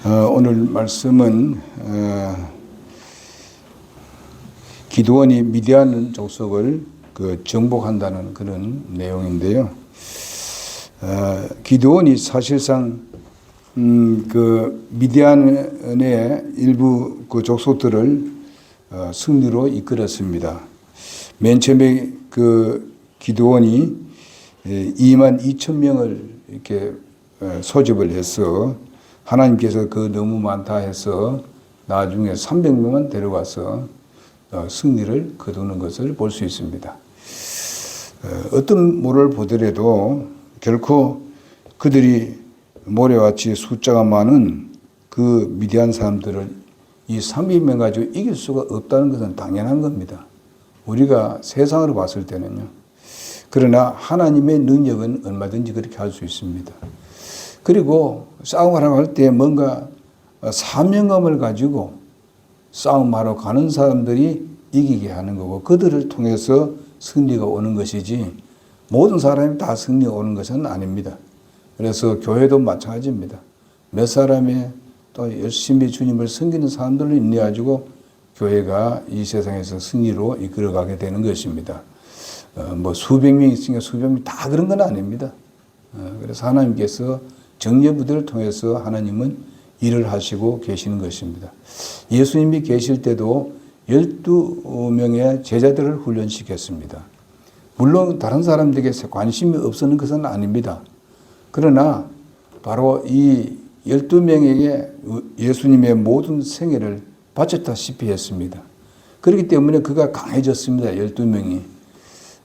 오늘 말씀은 기드온이 미디안 족속을 정복한다는 그런 내용인데요. 기드온이 사실상 미디안의 일부 족속들을 승리로 이끌었습니다. 맨 처음에 기드온이 22,000명을 이렇게 소집을 해서 하나님께서 너무 많다 해서 나중에 300명만 데려가서 승리를 거두는 것을 볼 수 있습니다. 어떤 모를 보더라도 결코 그들이 모래같이 숫자가 많은 그 미디안 사람들을 이 300명 가지고 이길 수가 없다는 것은 당연한 겁니다. 우리가 세상으로 봤을 때는요. 그러나 하나님의 능력은 얼마든지 그렇게 할 수 있습니다. 그리고 싸움하라고 할 때 뭔가 사명감을 가지고 싸움하러 가는 사람들이 이기게 하는 거고 그들을 통해서 승리가 오는 것이지 모든 사람이 다 승리가 오는 것은 아닙니다. 그래서 교회도 마찬가지입니다. 몇 사람이 또 열심히 주님을 섬기는 사람들을 인내가지고 교회가 이 세상에서 승리로 이끌어가게 되는 것입니다. 수백 명 있으니까 수백 명 다 그런 건 아닙니다. 그래서 하나님께서 정예부대를 통해서 하나님은 일을 하시고 계시는 것입니다. 예수님이 계실 때도 12명의 제자들을 훈련시켰습니다. 물론 다른 사람들에게 관심이 없었는 것은 아닙니다. 그러나 바로 이 12명에게 예수님의 모든 생애를 바쳤다시피 했습니다. 그렇기 때문에 그가 강해졌습니다. 12명이.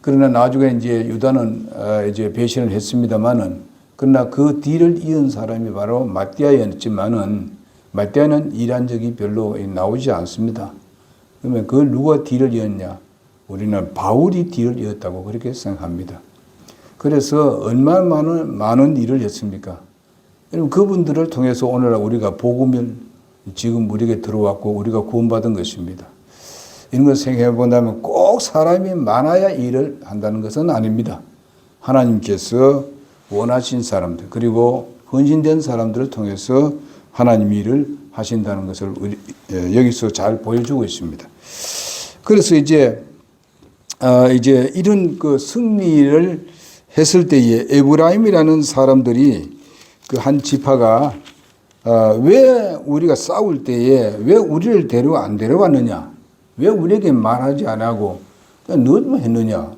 그러나 나중에 이제 유다는 이제 배신을 했습니다만은 그러나 그 뒤를 이은 사람이 바로 마띠아였지만은 마띠아는 일한 적이 별로 나오지 않습니다. 그러면 그 누가 뒤를 이었냐? 우리는 바울이 뒤를 이었다고 그렇게 생각합니다. 그래서 얼마나 많은 일을 했습니까? 그분들을 통해서 오늘 우리가 복음을 지금 우리에게 들어왔고 우리가 구원받은 것입니다. 이런 걸 생각해 본다면 꼭 사람이 많아야 일을 한다는 것은 아닙니다. 하나님께서 원하신 사람들 그리고 헌신된 사람들을 통해서 하나님 일을 하신다는 것을 여기서 잘 보여주고 있습니다. 그래서 이제 이런 승리를 했을 때에 에브라임이라는 사람들이 한 지파가 왜 우리가 싸울 때에 왜 우리를 안 데려왔느냐? 왜 우리에게 말하지 안 하고 너만 했느냐?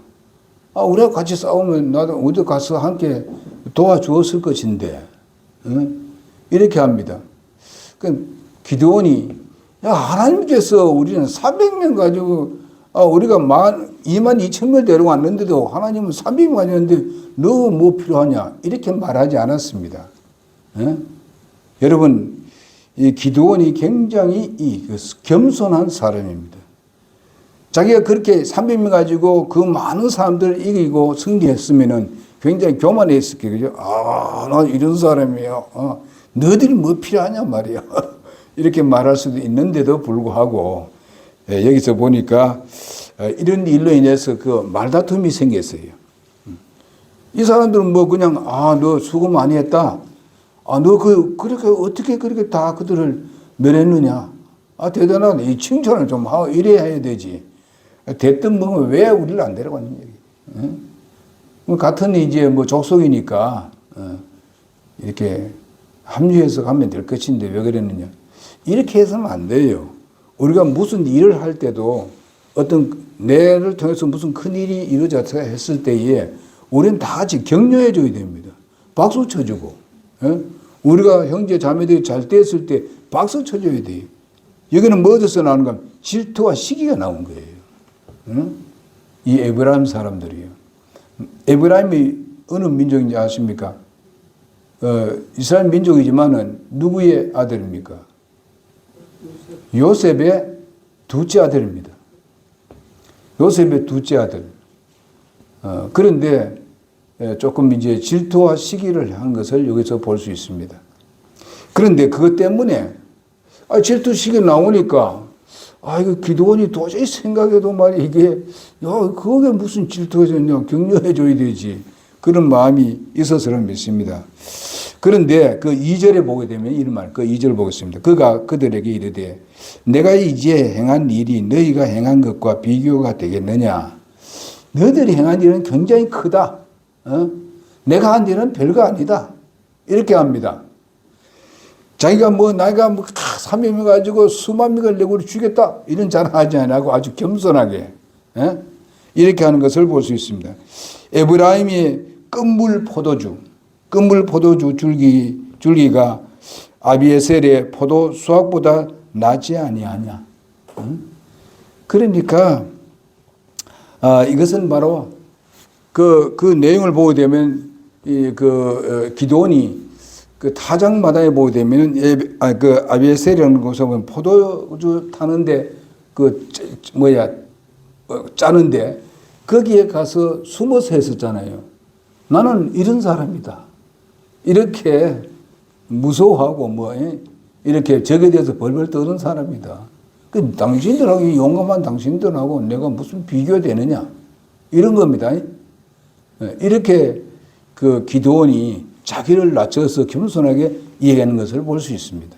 우리가 같이 싸우면 나도 어디 가서 함께 도와주었을 것인데 이렇게 합니다. 기드온이 하나님께서 우리는 300명 가지고 우리가 22,000명 데려왔는데도 하나님은 300명 가졌는데 너 뭐 필요하냐? 이렇게 말하지 않았습니다. 여러분 이 기드온이 굉장히 겸손한 사람입니다. 자기가 그렇게 300명 가지고 그 많은 사람들을 이기고 승리했으면은 굉장히 교만했을 거예요. 나 이런 사람이에요. 너희들이 뭐 필요하냐 말이야. 이렇게 말할 수도 있는데도 불구하고 여기서 보니까 이런 일로 인해서 말다툼이 생겼어요. 이 사람들은 그냥 너 수고 많이 했다. 너 그렇게 어떻게 그렇게 다 그들을 멸했느냐. 대단하다. 이 칭찬을 좀 하고 이래야 해야 되지. 됐든 왜 우리를 안 데려갔느냐. 같은 이제 족속이니까 이렇게 합류해서 가면 될 것인데 왜 그랬느냐. 이렇게 해서는 안 돼요. 우리가 무슨 일을 할 때도 어떤 내를 통해서 무슨 큰 일이 이루어졌다 했을 때에 우리는 다 같이 격려해 줘야 됩니다. 박수 쳐주고. 우리가 형제 자매들이 잘 됐을 때 박수 쳐줘야 돼요. 여기는 어디서 나오는 건 질투와 시기가 나온 거예요. 이 에브라임 사람들이요. 에브라임이 어느 민족인지 아십니까? 이스라엘 민족이지만은 누구의 아들입니까? 요셉의 둘째 아들입니다. 요셉의 둘째 아들. 그런데 조금 이제 질투와 시기를 한 것을 여기서 볼 수 있습니다. 그런데 그것 때문에 질투 시기 나오니까 이거 기드온이 도저히 생각해도 말이야 이게 그게 무슨 질투가 있냐 격려해 줘야 되지 그런 마음이 있어서는 믿습니다. 그런데 그 2절에 보게 되면 이런 말, 그 2절 보겠습니다. 그가 그들에게 이르되 내가 이제 행한 일이 너희가 행한 것과 비교가 되겠느냐. 너희들이 행한 일은 굉장히 크다. 내가 한 일은 별거 아니다. 이렇게 합니다. 자기가 나이가 다 사명을 가지고 수만 명을 내고 죽였다. 이런 자랑하지 않고 아주 겸손하게 이렇게 하는 것을 볼 수 있습니다. 에브라임이 끝물 포도주 줄기가 아비에셀의 포도 수확보다 낫지 아니하냐. 그러니까 이것은 바로 그 내용을 보게 되면 기드온이 그 타작마당에 보게 되면 그 아비에셀이라는 곳에 보면 포도주 타는데 짜는데 거기에 가서 숨어서 했었잖아요. 나는 이런 사람이다. 이렇게 무서워하고 이렇게 적에 대해서 벌벌 떠는 사람이다. 그 당신들하고 용감한 당신들하고 내가 무슨 비교되느냐 이런 겁니다. 이렇게 그 기드온이 자기를 낮춰서 겸손하게 이해하는 것을 볼 수 있습니다.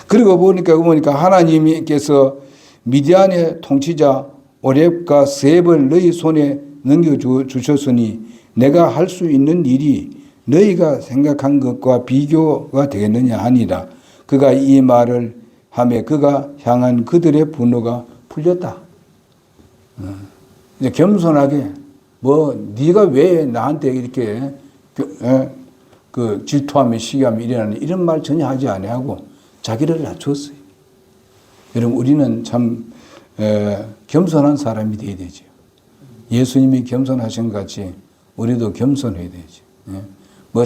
그리고 보니까 하나님께서 미디안의 통치자 오렙과 세입을 너희 손에 넘겨주셨으니 내가 할 수 있는 일이 너희가 생각한 것과 비교가 되겠느냐 하니라. 그가 이 말을 하며 그가 향한 그들의 분노가 풀렸다. 이제 겸손하게 네가 왜 나한테 이렇게 질투하며 시기하며 일어나는 이런 말 전혀 하지 아니하고 자기를 낮췄어요. 여러분 우리는 참 겸손한 사람이 되어야 되죠. 예수님이 겸손하신 것 같이 우리도 겸손해야 되죠.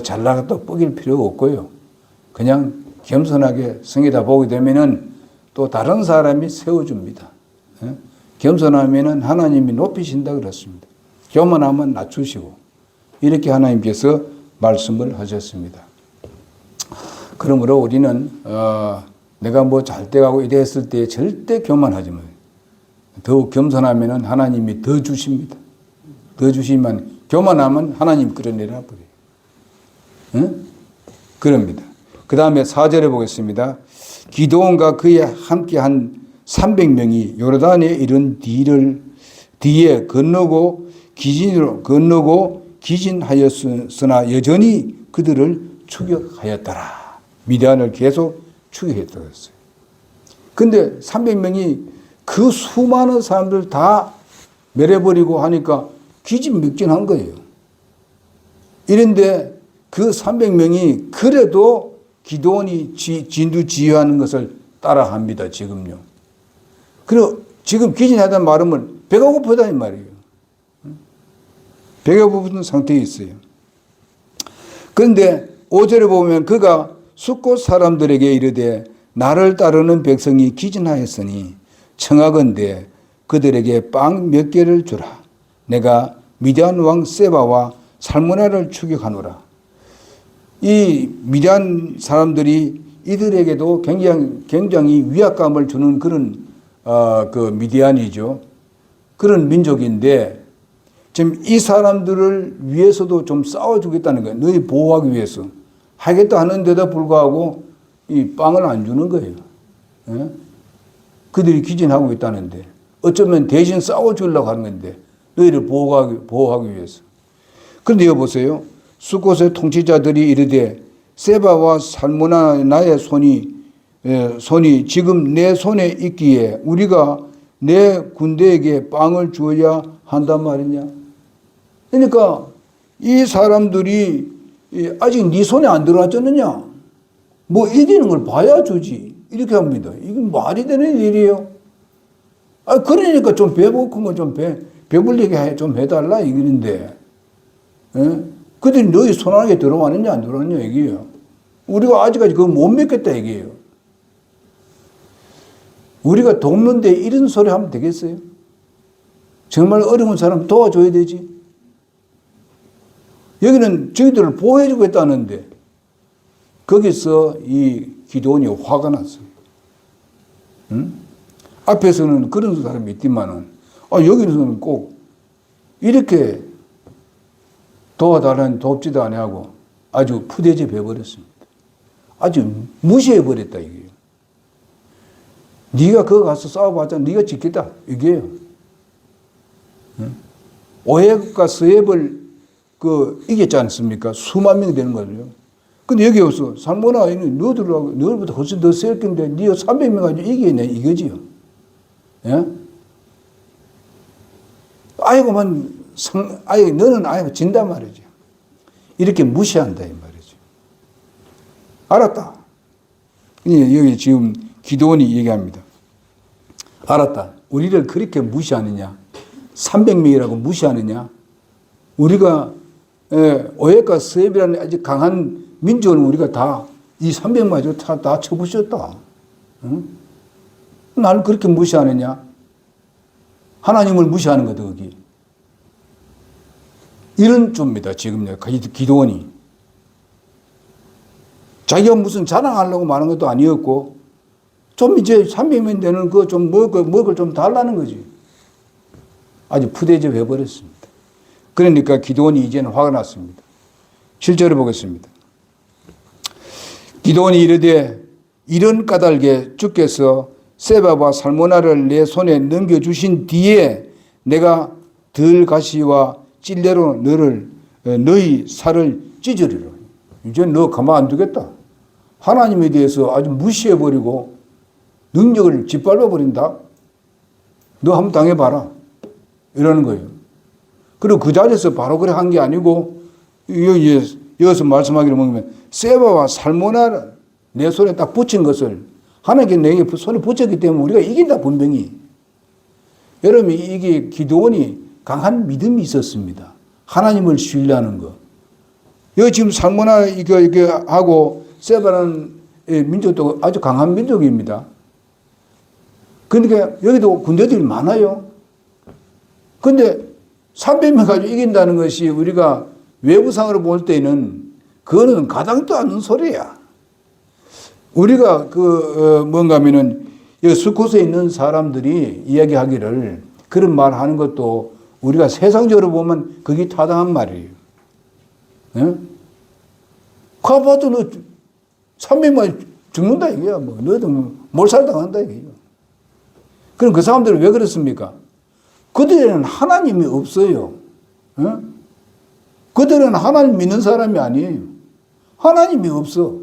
잘 나갔다 뻐길 필요 없고요. 그냥 겸손하게 성에다 보게 되면은 또 다른 사람이 세워줍니다. 겸손하면은 하나님이 높이신다 그렇습니다. 교만하면 낮추시고 이렇게 하나님께서 말씀을 하셨습니다. 그러므로 우리는 내가 잘 돼가고 이랬을 때 절대 교만하지 마요. 더욱 겸손하면은 하나님이 더 주십니다. 더 주시면 교만하면 하나님 끌어내려 버려요. 그럽니다. 그 다음에 4절에 보겠습니다. 기드온과 그에 함께한 300명이 요르단에 이른 뒤에 건너고 기진하였으나 여전히 그들을 추격하였더라. 미디안을 계속 추격했다고 했어요. 근데 300명이 그 수많은 사람들 다 멸해버리고 하니까 기진맥진한 거예요. 이런데 그 300명이 그래도 기드온이 진두지휘하는 것을 따라합니다. 지금요. 그리고 지금 기진하다는 말은 배가 고프다는 말이에요. 배가 고픈 상태에 있어요. 그런데 5절에 보면 그가 숫곳 사람들에게 이르되 나를 따르는 백성이 기진하였으니 청하건대 그들에게 빵 몇 개를 주라. 내가 미디안 왕 세바와 살무나를 추격하노라. 이 미디안 사람들이 이들에게도 굉장히 위압감을 주는 그런 그 미디안이죠. 그런 민족인데 지금 이 사람들을 위해서도 좀 싸워주겠다는 거예요. 너희 보호하기 위해서. 하겠다 하는데도 불구하고 이 빵을 안 주는 거예요. 그들이 기진하고 있다는데 어쩌면 대신 싸워주려고 하는 건데 너희를 보호하기 위해서. 그런데 여보세요. 숫곳의 통치자들이 이르되 세바와 살무나 나의 손이 지금 내 손에 있기에 우리가 내 군대에게 빵을 주어야 한단 말이냐. 그러니까 이 사람들이 아직 네 손에 안 들어왔잖느냐. 이기는 걸 봐야 주지. 이렇게 합니다. 이건 말이 되는 일이에요. 그러니까 좀 배고픈 거 좀 배불리게 좀 해달라 이기는데. 그들이 너희 손 안에 들어왔느냐 안 들어왔느냐 얘기예요. 우리가 아직까지 그거 못 믿겠다 얘기예요. 우리가 돕는데 이런 소리 하면 되겠어요? 정말 어려운 사람 도와줘야 되지. 여기는 저희들을 보호해주고 있다는데 거기서 이 기드온이 화가 났어요. 앞에서는 그런 사람이 있지만은 여기서는 꼭 이렇게 돕지도 아니하고 아주 푸대접해 버렸습니다. 아주 무시해 버렸다 이게요. 네가 거기 가서 싸워봤자 네가 지겠다 이게요. 오해과 스왑을 이겼지 않습니까? 수만 명이 되는 거죠. 근데 여기 없어. 살모나 너희들보다 훨씬 더 셀 건데 네가 300명 가지고 이기네 이거지요. 예? 너는 아예 진단 말이죠. 이렇게 무시한다 이 말이죠. 알았다. 여기 지금 기도원이 얘기합니다. 알았다. 우리를 그렇게 무시하느냐? 300명이라고 무시하느냐? 우리가 오해과 스왑이라는 아주 강한 민족을 우리가 다 이 300명 가지고 다 쳐부셨다. 응? 나를 그렇게 무시하느냐? 하나님을 무시하는 거다 거기. 이런 쪽입니다. 지금 기도원이. 자기가 무슨 자랑하려고 말한 것도 아니었고 좀 이제 300명 되는 거 좀 먹을 좀 달라는 거지. 아주 푸대접 해버렸습니다. 그러니까 기도원이 이제는 화가 났습니다. 7절을 보겠습니다. 기도원이 이르되 이런 까닭에 주께서 세바와 살모나를 내 손에 넘겨주신 뒤에 내가 들가시와 찔레로 너희 살을 찢으리라. 이제 너 가만 안 두겠다. 하나님에 대해서 아주 무시해버리고 능력을 짓밟아버린다. 너 한번 당해봐라. 이러는 거예요. 그리고 그 자리에서 바로 그래 한 게 아니고 여기서 말씀하기를 보면 세바와 살모나를 내 손에 딱 붙인 것을 하나님께 내게 손에 붙였기 때문에 우리가 이긴다 분명히. 여러분 이게 기도원이 강한 믿음이 있었습니다. 하나님을 신뢰하는 거. 여기 지금 살모나 이거 하고 세바라는 민족도 아주 강한 민족입니다. 그러니까 여기도 군대들이 많아요. 근데 300명 가지고 이긴다는 것이 우리가 외부상으로 볼 때는 그거는 가당도 않는 소리야. 우리가 뭔가 하면은 여기 스코스에 있는 사람들이 이야기하기를 그런 말 하는 것도 우리가 세상적으로 보면 그게 타당한 말이에요. 예? 가봐도 너 300만 죽는다 이거야. 너도 몰살당한다 이거야. 그럼 그 사람들은 왜 그렇습니까? 그들에는 하나님이 없어요. 예? 그들은 하나님 믿는 사람이 아니에요. 하나님이 없어.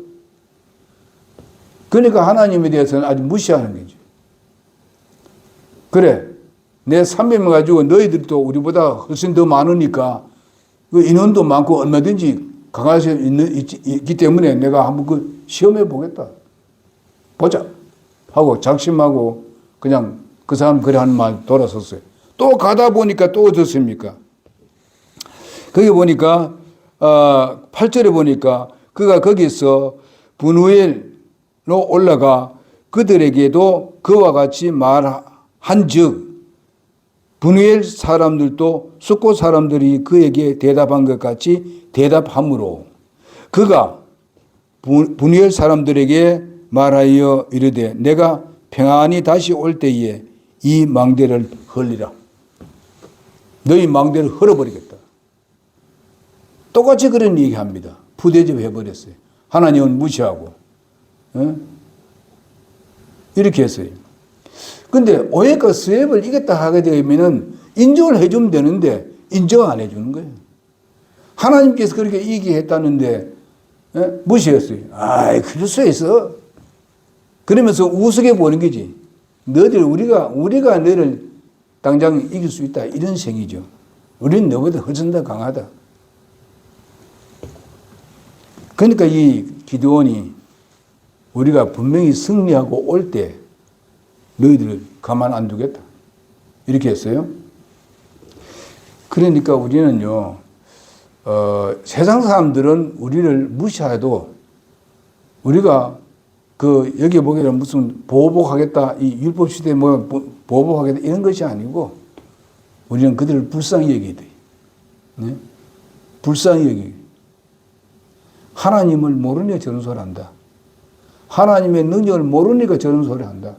그러니까 하나님에 대해서는 아주 무시하는 거죠. 그래, 내 300명 가지고 너희들도 우리보다 훨씬 더 많으니까 그 인원도 많고 얼마든지 강할 수 있기 때문에 내가 한번 시험해 보겠다. 보자. 하고 작심하고 그냥 그 사람 그래 하는 말 돌아섰어요. 또 가다 보니까 또 어떻습니까? 거기 보니까 8절에 보니까 그가 거기서 분우엘로 올라가 그들에게도 그와 같이 말한즉 분우엘 사람들도 숫고 사람들이 그에게 대답한 것 같이 대답하므로 그가 분우엘 사람들에게 말하여 이르되 내가 평안히 다시 올 때에 이 망대를 헐리라. 너희 망대를 헐어버리겠다. 똑같이 그런 얘기합니다. 푸대접 해버렸어요. 하나님은 무시하고. 이렇게 했어요. 근데 오해과 스왑을 이겼다 하게 되면 인정을 해주면 되는데 인정 안 해주는 거예요. 하나님께서 그렇게 이기게 했다는데 무시했어요. 아이, 그럴 수 있어. 그러면서 우습게 보는 거지. 우리가 너를 당장 이길 수 있다. 이런 생이죠. 우리는 너보다 훨씬 더 강하다. 그러니까 이 기드온이 우리가 분명히 승리하고 올 때 너희들을 가만 안 두겠다. 이렇게 했어요. 그러니까 우리는요, 세상 사람들은 우리를 무시해도 우리가 여기 보기에는 무슨 보복하겠다, 이 율법 시대에 보복하겠다 이런 것이 아니고 우리는 그들을 불쌍히 여기야 돼. 네? 불쌍히 여기. 하나님을 모르니까 저런 소리 한다. 하나님의 능력을 모르니까 저런 소리 한다.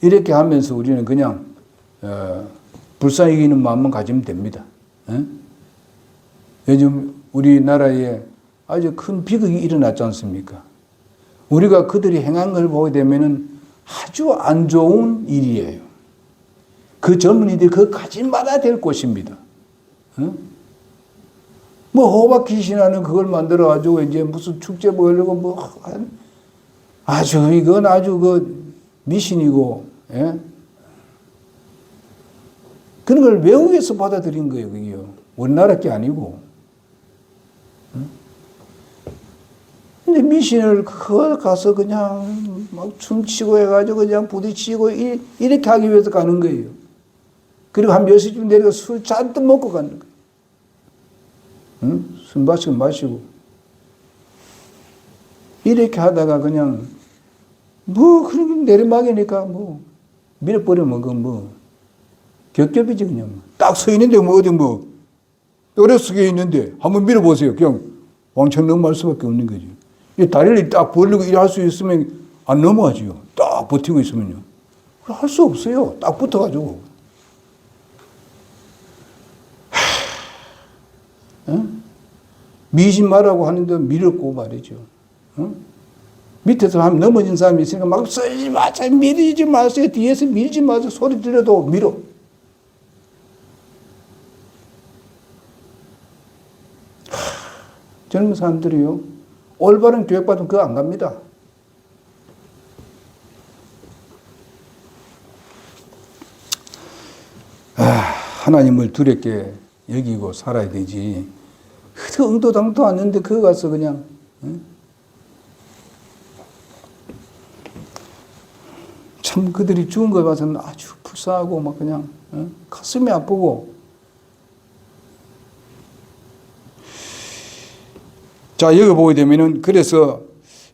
이렇게 하면서 우리는 그냥 불쌍히 여기는 마음만 가지면 됩니다. 요즘 우리나라에 아주 큰 비극이 일어났지 않습니까? 우리가 그들이 행한 걸 보게 되면은 아주 안 좋은 일이에요. 그 젊은이들이 그거 가지 말아야 될 곳입니다. 뭐 호박 귀신하는 그걸 만들어 가지고 이제 무슨 축제 보려고 뭐 아주 이건 아주 그 미신이고, 예? 그런 걸 외국에서 받아들인 거예요, 그게요. 우리나라 게 아니고. 근데 미신을 그거 가서 그냥 막 춤추고 해가지고 그냥 부딪히고 이렇게 하기 위해서 가는 거예요. 그리고 한 몇 시쯤 내려가 술 잔뜩 먹고 가는 거예요. 응? 술 마시고. 이렇게 하다가 그냥 뭐 그런 내리막이니까 뭐 밀어버리면 그 뭐 겹겹이지 그냥. 딱 서 있는데 뭐 어디 뭐 오래 숙여 있는데 한번 밀어보세요. 그냥 왕창 넘어갈 수밖에 없는 거죠. 이 다리를 딱 벌리고 일할 수 있으면 안 넘어가지요. 딱 버티고 있으면요. 할 수 없어요. 딱 붙어가지고. 미지 말라고 하는데 밀었고 말이죠. 밑에서 한 넘어진 사람이 있으니까 막 쓰지 마세요. 밀지 마세요. 뒤에서 밀지 마세요. 소리 들려도 밀어. 젊은 사람들이요. 올바른 교육받으면 그거 안 갑니다. 하나님을 두렵게 여기고 살아야 되지. 그 응도당도 않는데 그거 가서 그냥 참 그들이 죽은 거 봐서는 아주 불쌍하고 막 그냥 가슴이 아프고. 자, 여기 보게 되면은 그래서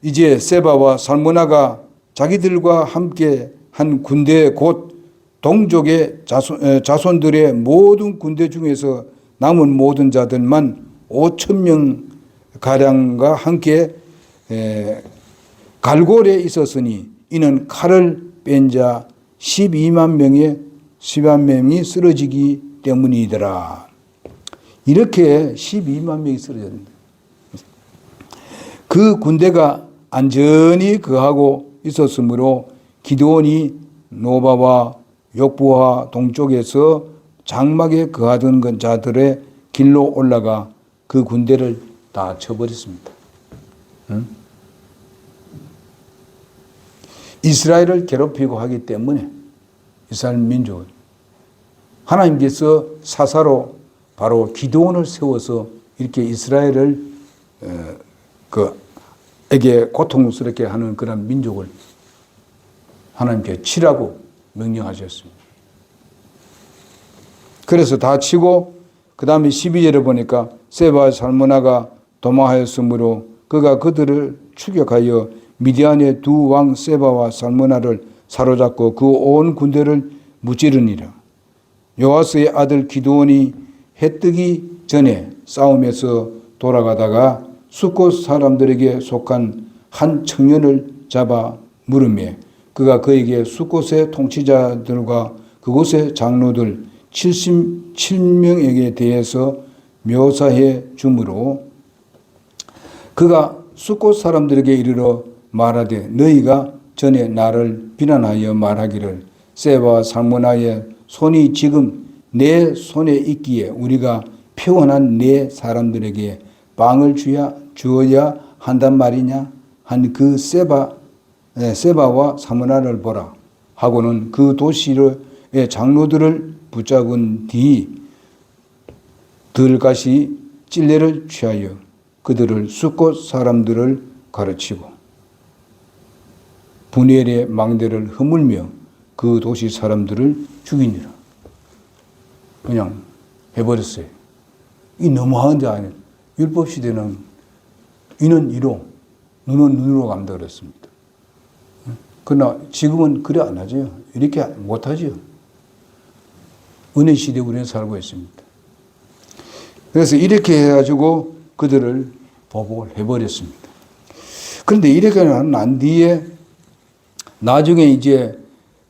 이제 세바와 살무나가 자기들과 함께 한 군대 곧 동족의 자손들의 모든 군대 중에서 남은 모든 자들만 5,000명 가량과 함께 갈골에 있었으니 이는 칼을 뺀 자 12만 명이 쓰러지기 때문이더라. 이렇게 12만 명이 쓰러졌는데 그 군대가 안전히 거하고 있었으므로 기드온이 노바와 욕부와 동쪽에서 장막에 거하던 자들의 길로 올라가 그 군대를 다 쳐버렸습니다. 이스라엘을 괴롭히고 하기 때문에 이스라엘 민족은 하나님께서 사사로 바로 기드온을 세워서 이렇게 이스라엘을 에게 고통스럽게 하는 그런 민족을 하나님께 치라고 명령하셨습니다. 그래서 다 치고 그 다음에 12절에 보니까 세바와 살무나가 도망하였으므로 그가 그들을 추격하여 미디안의 두 왕 세바와 살무나를 사로잡고 그 온 군대를 무찌르니라. 요아스의 아들 기드온이 해 뜨기 전에 싸움에서 돌아가다가 숫곳 사람들에게 속한 한 청년을 잡아 물으매 그가 그에게 숫곳의 통치자들과 그곳의 장로들 77명에게 대해서 묘사해 주므로 그가 숫곳 사람들에게 이르러 말하되 너희가 전에 나를 비난하여 말하기를 세바와 살무나의 손이 지금 내 손에 있기에 우리가 표현한 내 사람들에게 빵을 주어야 한단 말이냐 한 그 세바와 살무나를 보라 하고는 그 도시의 장로들을 붙잡은 뒤 들가시 찔레를 취하여 그들을 숫곳 사람들을 가르치고 분열의 망대를 허물며 그 도시 사람들을 죽이니라. 그냥 해버렸어요. 이 너무한 데 아니에요. 율법시대는 이는 이로 눈은 눈으로 간다 그랬습니다. 그러나 지금은 그래 안 하죠. 이렇게 못하죠. 은혜시대에 우리는 살고 있습니다. 그래서 이렇게 해가지고 그들을 보복을 해버렸습니다. 그런데 이렇게 난 뒤에 나중에 이제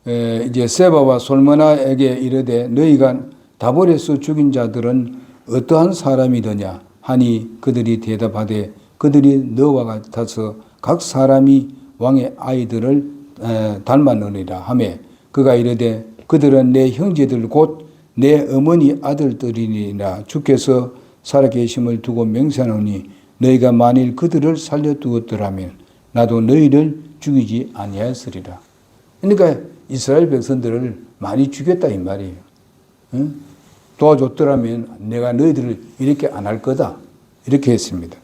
세바와 솔모나에게 이르되 너희가 다볼에서 죽인 자들은 어떠한 사람이더냐 하니 그들이 대답하되 그들이 너와 같아서 각 사람이 왕의 아이들을 닮았느니라 하매 그가 이르되 그들은 내 형제들 곧 내 어머니 아들들이니라. 주께서 살아계심을 두고 맹세하노니 너희가 만일 그들을 살려두었더라면 나도 너희를 죽이지 아니하였으리라. 그러니까 이스라엘 백성들을 많이 죽였다 이 말이에요. 응? 도와줬더라면 내가 너희들을 이렇게 안 할 거다. 이렇게 했습니다.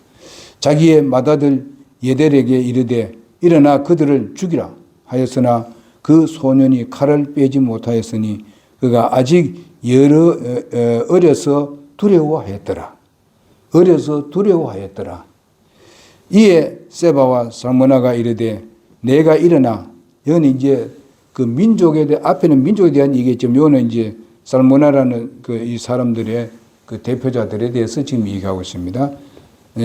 자기의 맏아들 예델에게 이르되 일어나 그들을 죽이라 하였으나 그 소년이 칼을 빼지 못하였으니 그가 아직 어려서 두려워하였더라. 어려서 두려워하였더라. 이에 세바와 살무나가 이르되 내가 일어나, 여기는 이제 그 민족에 대해, 앞에는 민족에 대한 얘기겠지만 여기는 이제 살무나라는 그 이 사람들의 그 대표자들에 대해서 지금 얘기하고 있습니다.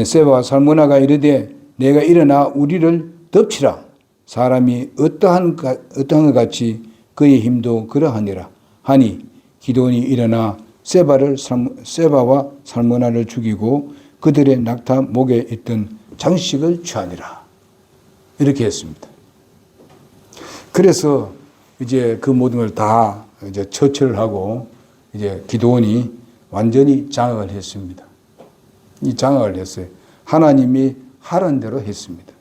세바와 살무나가 이르되 내가 일어나 우리를 덮치라. 사람이 어떠한 것 같이 그의 힘도 그러하니라. 하니 기드온이 일어나 세바와 살무나를 죽이고 그들의 낙타 목에 있던 장식을 취하니라. 이렇게 했습니다. 그래서 이제 그 모든 걸 다 이제 처치를 하고 이제 기드온이 완전히 장악을 했습니다. 이 장악을 했어요. 하나님이 하라는 대로 했습니다.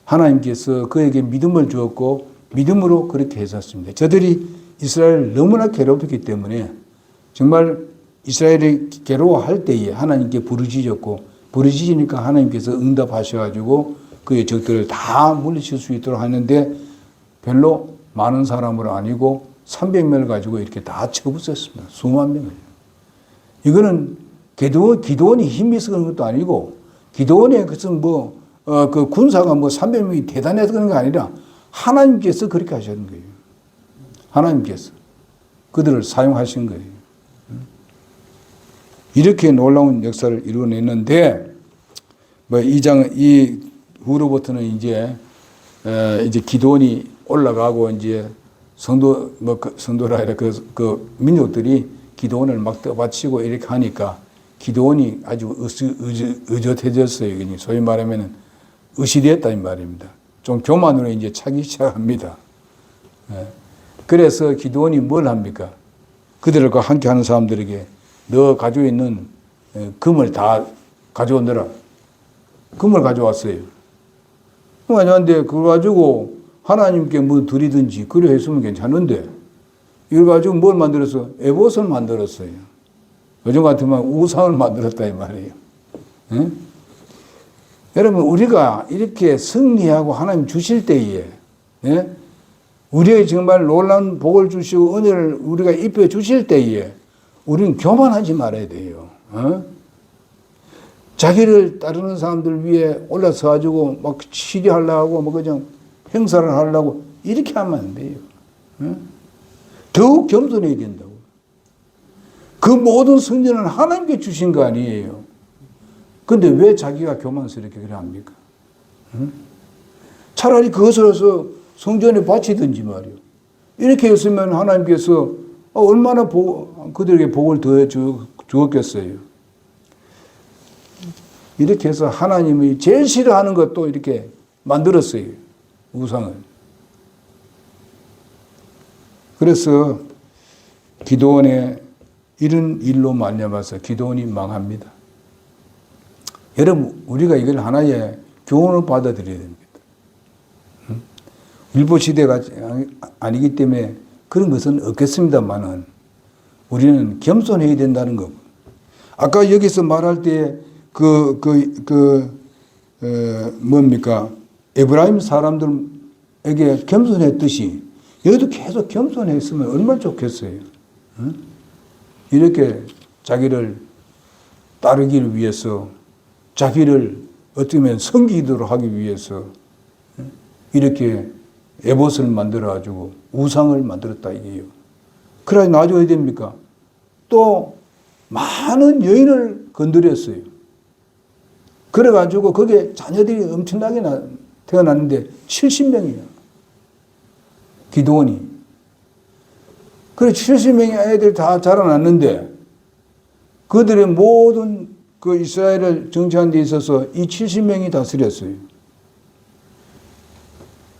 하나님께서 그에게 믿음을 주었고 믿음으로 그렇게 했었습니다. 저들이 이스라엘을 너무나 괴롭혔기 때문에 정말 이스라엘이 괴로워할 때에 하나님께 부르짖었고 부르짖으니까 하나님께서 응답하셔가지고 그의 적들을 다 물리칠 수 있도록 하는데 별로 많은 사람으로 아니고 300명을 가지고 이렇게 다 쳐부쉈습니다. 수만 명을. 이거는 기드온이 힘이 있어 그런 것도 아니고 기드온의 그것은 그 군사가 300명이 대단해서 그런 게 아니라 하나님께서 그렇게 하시는 거예요. 하나님께서 그들을 사용하신 거예요. 이렇게 놀라운 역사를 이루어냈는데 이 후로부터는 이제 기드온이 올라가고 이제 성도라 아니라 그 민족들이 기드온을 막 떠받치고 이렇게 하니까 기드온이 아주 의젓해졌어요. 소위 말하면 의시되었다 이 말입니다. 좀 교만으로 이제 차기 시작합니다. 그래서 기드온이 뭘 합니까? 그들과 함께 하는 사람들에게 너 가지고 있는 금을 다 가져오너라. 금을 가져왔어요. 가져왔는데 그걸 가지고 하나님께 뭐 드리든지 그래 했으면 괜찮은데 이걸 가지고 뭘 만들었어? 에봇을 만들었어요. 요즘 같으면 우상을 만들었다 이 말이에요. 네? 여러분 우리가 이렇게 승리하고 하나님 주실 때에 네? 우리에게 정말 놀라운 복을 주시고 은혜를 우리가 입혀 주실 때에 우리는 교만하지 말아야 돼요. 자기를 따르는 사람들 위에 올라서 가지고 막 시리하려고 뭐 그냥 행사를 하려고 이렇게 하면 안 돼요. 더욱 겸손해야 된다고. 그 모든 승리는 하나님께 주신 거 아니에요. 근데 왜 자기가 교만스럽게 그래 합니까? 차라리 그것을 해서 성전에 바치든지 말이요. 이렇게 했으면 하나님께서 얼마나 그들에게 복을 더해 주었겠어요. 이렇게 해서 하나님이 제일 싫어하는 것도 이렇게 만들었어요. 우상을. 그래서 기드온의 이런 일로 말미암아서 기드온이 망합니다. 여러분 우리가 이걸 하나의 교훈을 받아들여야 됩니다. 일부 시대가 아니기 때문에 그런 것은 없겠습니다만은 우리는 겸손해야 된다는 거. 아까 여기서 말할 때 뭡니까? 에브라임 사람들에게 겸손했듯이 여기도 계속 겸손했으면 얼마나 좋겠어요. 이렇게 자기를 따르기를 위해서 자기를 어떻게 보면 섬기도록 하기 위해서 이렇게 에봇을 만들어가지고 우상을 만들었다 이게요. 그래야 나중에 어떻게 됩니까? 또 많은 여인을 건드렸어요. 그래가지고 거기에 자녀들이 엄청나게 태어났는데 70명이에요. 기드온이. 그래 70명의 아이들이 다 자라났는데 그들의 모든 그 이스라엘을 정치하는 데 있어서 이 70명이 다스렸어요.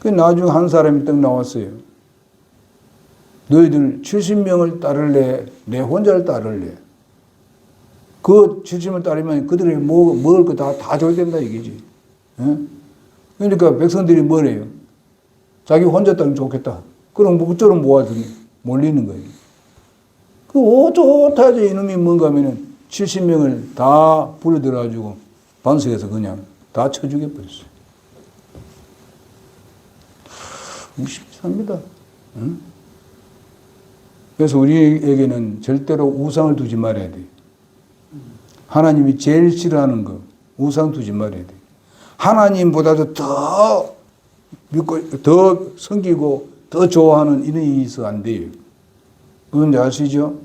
그 나중에 한 사람이 딱 나왔어요. 너희들 70명을 따를래? 내 혼자를 따를래? 그 70명을 따르면 그들에게 먹을 거 다 줘야 된다 이거지. 예? 그러니까 백성들이 뭐래요? 자기 혼자 따르면 좋겠다. 그럼 목조로 모아서 몰리는 거예요. 그 좋다지 이놈이 뭔가 하면은 70명을 다 불러들어가지고 반석에서 그냥 다 쳐 죽여버렸어요. 무식합니다. 응? 그래서 우리에게는 절대로 우상을 두지 말아야 돼요. 하나님이 제일 싫어하는 거, 우상 두지 말아야 돼요. 하나님보다도 더 믿고, 더 섬기고, 더 좋아하는 이런 일이 있어 안 돼요. 그런지 아시죠?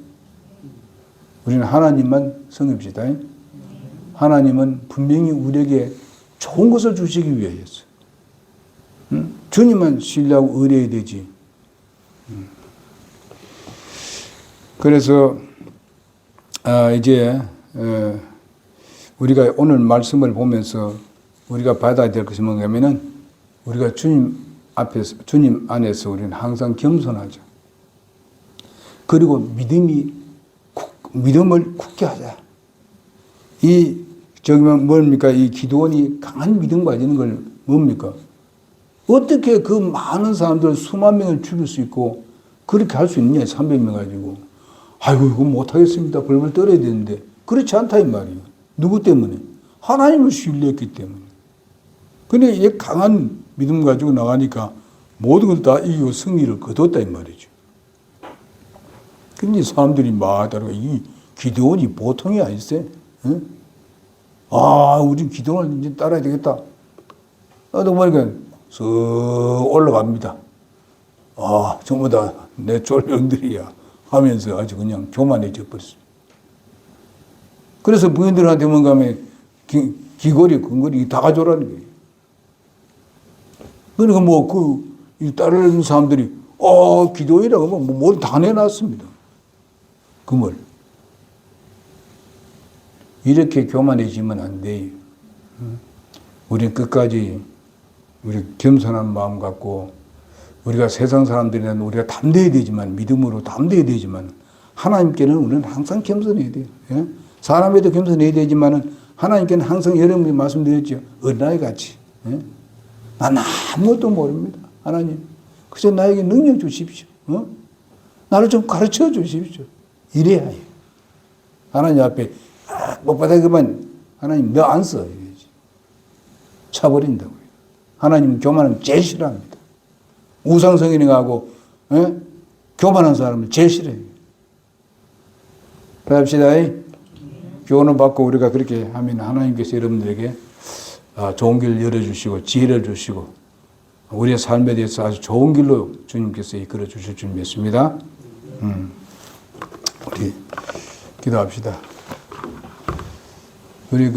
우리는 하나님만 섬깁시다. 하나님은 분명히 우리에게 좋은 것을 주시기 위하였어요. 응? 주님만 신뢰하고 의뢰해야 되지. 그래서 이제 우리가 오늘 말씀을 보면서 우리가 받아야 될 것이 뭔가 하면은 우리가 주님 앞에서, 주님 안에서 우리는 항상 겸손하자. 그리고 믿음을 굳게 하자. 뭡니까? 이 기도원이 강한 믿음 가지는 걸 뭡니까? 어떻게 그 많은 사람들 수만 명을 죽일 수 있고 그렇게 할 수 있냐? 300명 가지고. 아이고, 이거 못하겠습니다. 벌벌 떨어야 되는데. 그렇지 않다, 이 말이에요. 누구 때문에? 하나님을 신뢰했기 때문에. 근데 이 강한 믿음 가지고 나가니까 모든 걸 다 이기고 승리를 거뒀다, 이 말이죠. 근데 사람들이 막 따르고, 이 기도원이 보통이 아니었어요. 응? 우리 기도원을 이제 따라야 되겠다. 하다 보니까 쓱 올라갑니다. 전부 다 내 쫄병들이야. 하면서 아주 그냥 교만해져 버렸어요. 그래서 부인들한테 뭔가 하면 귀걸이, 근거리 다 가져오라는 거예요. 그러니까 따르는 사람들이, 기도이라고 하면 뭘 다 내놨습니다. 금을. 이렇게 교만해지면 안 돼요. 우리는 끝까지 우리 겸손한 마음 갖고 우리가 세상 사람들이나 우리가 담대해야 되지만 믿음으로 담대해야 되지만 하나님께는 우리는 항상 겸손해야 돼요. 예? 사람에도 겸손해야 되지만은 하나님께는 항상 여러분이 말씀드렸죠. 어린아이 같이. 예? 난 아무것도 모릅니다. 하나님. 그래서 나에게 능력 주십시오. 나를 좀 가르쳐 주십시오. 이래야 해요. 하나님 앞에 못 받아 그만 하나님 너 안 써. 이러지. 차버린다고요. 하나님은 교만은 제일 싫어합니다. 우상성인하고 교만한 사람을 제일 싫어해요. 합시다. 교훈을 받고 우리가 그렇게 하면 하나님께서 여러분들에게 좋은 길을 열어주시고 지혜를 주시고 우리의 삶에 대해서 아주 좋은 길로 주님께서 이끌어 주실 줄 믿습니다. 우리 기도합시다. 우리